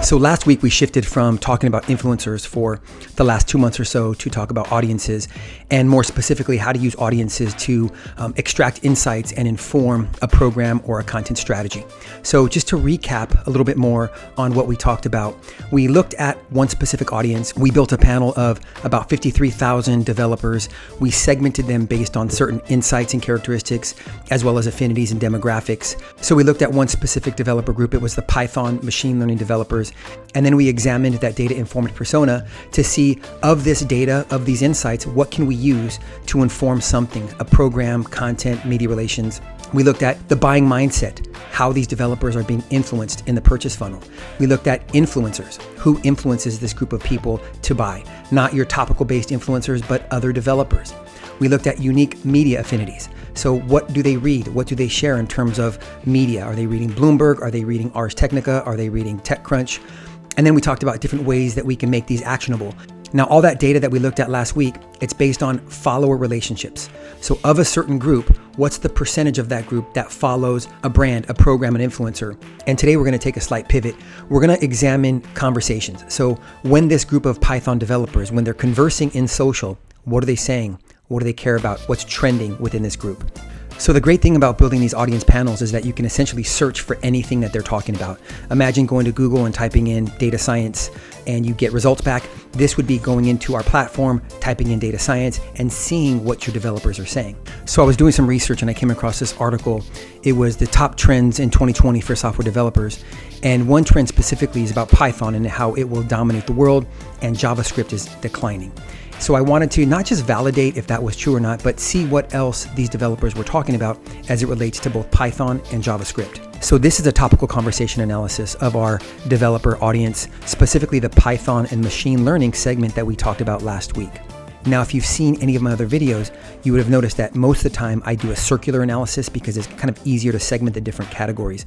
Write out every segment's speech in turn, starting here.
So last week we shifted from talking about influencers for the last 2 months or so to talk about audiences, and more specifically how to use audiences to extract insights and inform a program or a content strategy. So just to recap a little bit more on what we talked about, we looked at one specific audience. We built a panel of about 53,000 developers. We segmented them based on certain insights and characteristics, as well as affinities and demographics. So we looked at one specific developer group. It was the Python machine learning developers. And then we examined that data-informed persona to see, of this data, of these insights, what can we use to inform something, a program, content, media relations. We looked at the buying mindset, how these developers are being influenced in the purchase funnel. We looked at influencers, who influences this group of people to buy, not your topical-based influencers, but other developers. We looked at unique media affinities. So what do they read? What do they share in terms of media? Are they reading Bloomberg? Are they reading Ars Technica? Are they reading TechCrunch? And then we talked about different ways that we can make these actionable. Now, all that data that we looked at last week, it's based on follower relationships. So of a certain group, what's the percentage of that group that follows a brand, a program, an influencer? And today we're going to take a slight pivot. We're going to examine conversations. So when this group of Python developers, when they're conversing in social, what are they saying? What do they care about? What's trending within this group? So the great thing about building these audience panels is that you can essentially search for anything that they're talking about. Imagine going to Google and typing in data science and you get results back. This would be going into our platform, typing in data science and seeing what your developers are saying. So I was doing some research and I came across this article. It was the top trends in 2020 for software developers. And one trend specifically is about Python and how it will dominate the world, and JavaScript is declining. So I wanted to not just validate if that was true or not, but see what else these developers were talking about as it relates to both Python and JavaScript. So this is a topical conversation analysis of our developer audience, specifically the Python and machine learning segment that we talked about last week. Now, if you've seen any of my other videos, you would have noticed that most of the time I do a circular analysis because it's kind of easier to segment the different categories.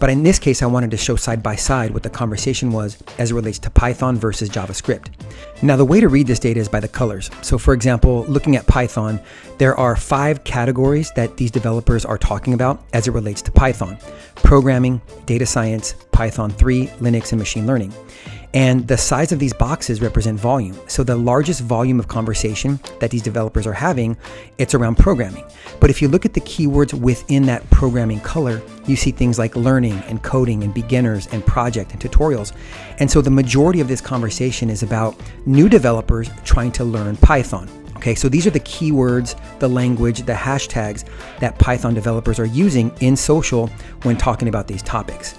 But in this case, I wanted to show side by side what the conversation was as it relates to Python versus JavaScript. Now, the way to read this data is by the colors. So for example, looking at Python, there are 5 categories that these developers are talking about as it relates to Python: programming, data science, Python 3, Linux, and machine learning. And the size of these boxes represent volume. So the largest volume of conversation that these developers are having, it's around programming. But if you look at the keywords within that programming color, you see things like learning and coding and beginners and project and tutorials. And so the majority of this conversation is about new developers trying to learn Python. Okay, so these are the keywords, the language, the hashtags that Python developers are using in social when talking about these topics.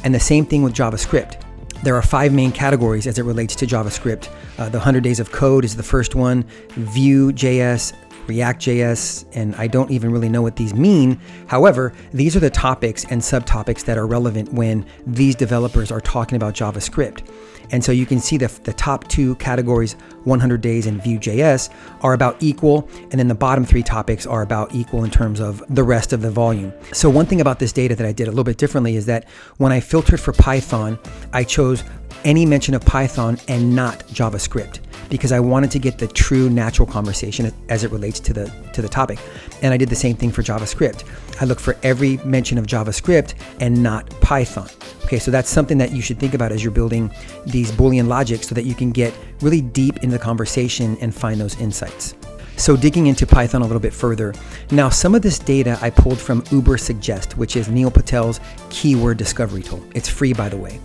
And the same thing with JavaScript. There are 5 main categories as it relates to JavaScript. The 100 Days of Code is the first one, Vue.js, React.js, and I don't even really know what these mean. However, these are the topics and subtopics that are relevant when these developers are talking about JavaScript. And so you can see the top 2 categories, 100 Days and Vue.js, are about equal, and then the bottom 3 topics are about equal in terms of the rest of the volume. So one thing about this data that I did a little bit differently is that when I filtered for Python, I chose any mention of Python and not JavaScript, because I wanted to get the true natural conversation as it relates to the topic. And I did the same thing for JavaScript. I looked for every mention of JavaScript and not Python. Okay, so that's something that you should think about as you're building these Boolean logic so that you can get really deep into the conversation and find those insights. So digging into Python a little bit further. Now, some of this data I pulled from Ubersuggest, which is Neil Patel's keyword discovery tool. It's free, by the way.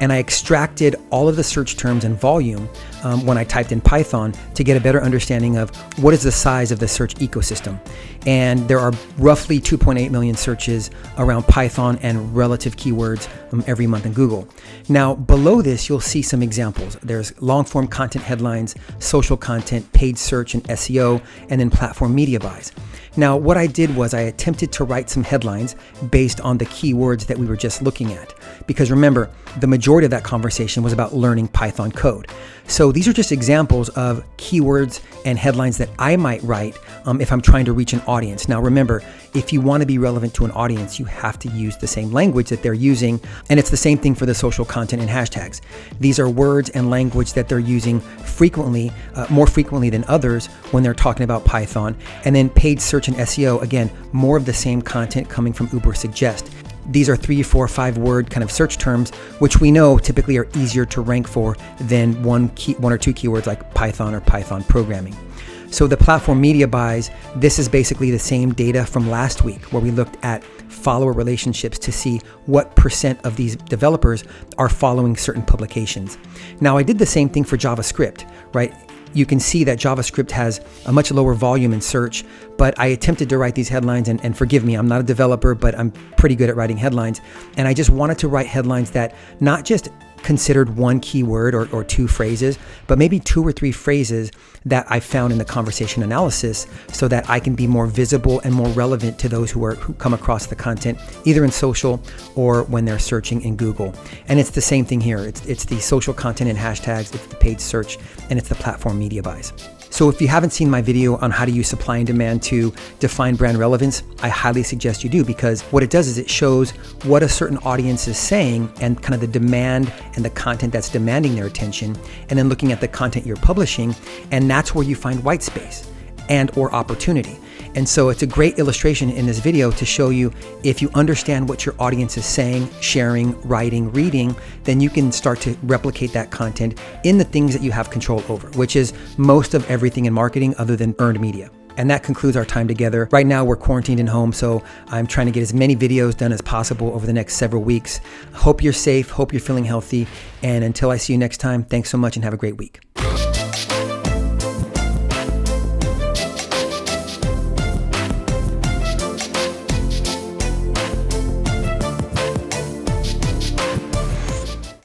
And I extracted all of the search terms and volume when I typed in Python to get a better understanding of what is the size of the search ecosystem. And there are roughly 2.8 million searches around Python and relative keywords every month in Google. Now, below this, you'll see some examples. There's long-form content headlines, social content, paid search and SEO, and then platform media buys. Now, what I did was I attempted to write some headlines based on the keywords that we were just looking at. Because remember, the majority of that conversation was about learning Python code. So these are just examples of keywords and headlines that I might write if I'm trying to reach an audience. Now remember, if you want to be relevant to an audience, you have to use the same language that they're using. And it's the same thing for the social content and hashtags. These are words and language that they're using frequently, more frequently than others when they're talking about Python. And then paid search and SEO, again, more of the same content coming from Ubersuggest. these are 3, 4, 5 word kind of search terms, which we know typically are easier to rank for than one or two keywords like Python or Python programming. So the platform media buys, this is basically the same data from last week where we looked at follower relationships to see what % of these developers are following certain publications. Now I did the same thing for JavaScript, right? You can see that JavaScript has a much lower volume in search, but I attempted to write these headlines, and forgive me, I'm not a developer, but I'm pretty good at writing headlines. And I just wanted to write headlines that not just considered one keyword or two phrases, but maybe 2 or 3 phrases that I found in the conversation analysis so that I can be more visible and more relevant to those who come across the content, either in social or when they're searching in Google. And it's the same thing here. It's the social content and hashtags, it's the paid search, and it's the platform media buys. So if you haven't seen my video on how to use supply and demand to define brand relevance, I highly suggest you do, because what it does is it shows what a certain audience is saying and kind of the demand and the content that's demanding their attention, and then looking at the content you're publishing, and that's where you find white space and or opportunity. And so it's a great illustration in this video to show you, if you understand what your audience is saying, sharing, writing, reading, then you can start to replicate that content in the things that you have control over, which is most of everything in marketing other than earned media. And that concludes our time together. Right now we're quarantined in home, so I'm trying to get as many videos done as possible over the next several weeks. Hope you're safe, hope you're feeling healthy, and until I see you next time, thanks so much and have a great week.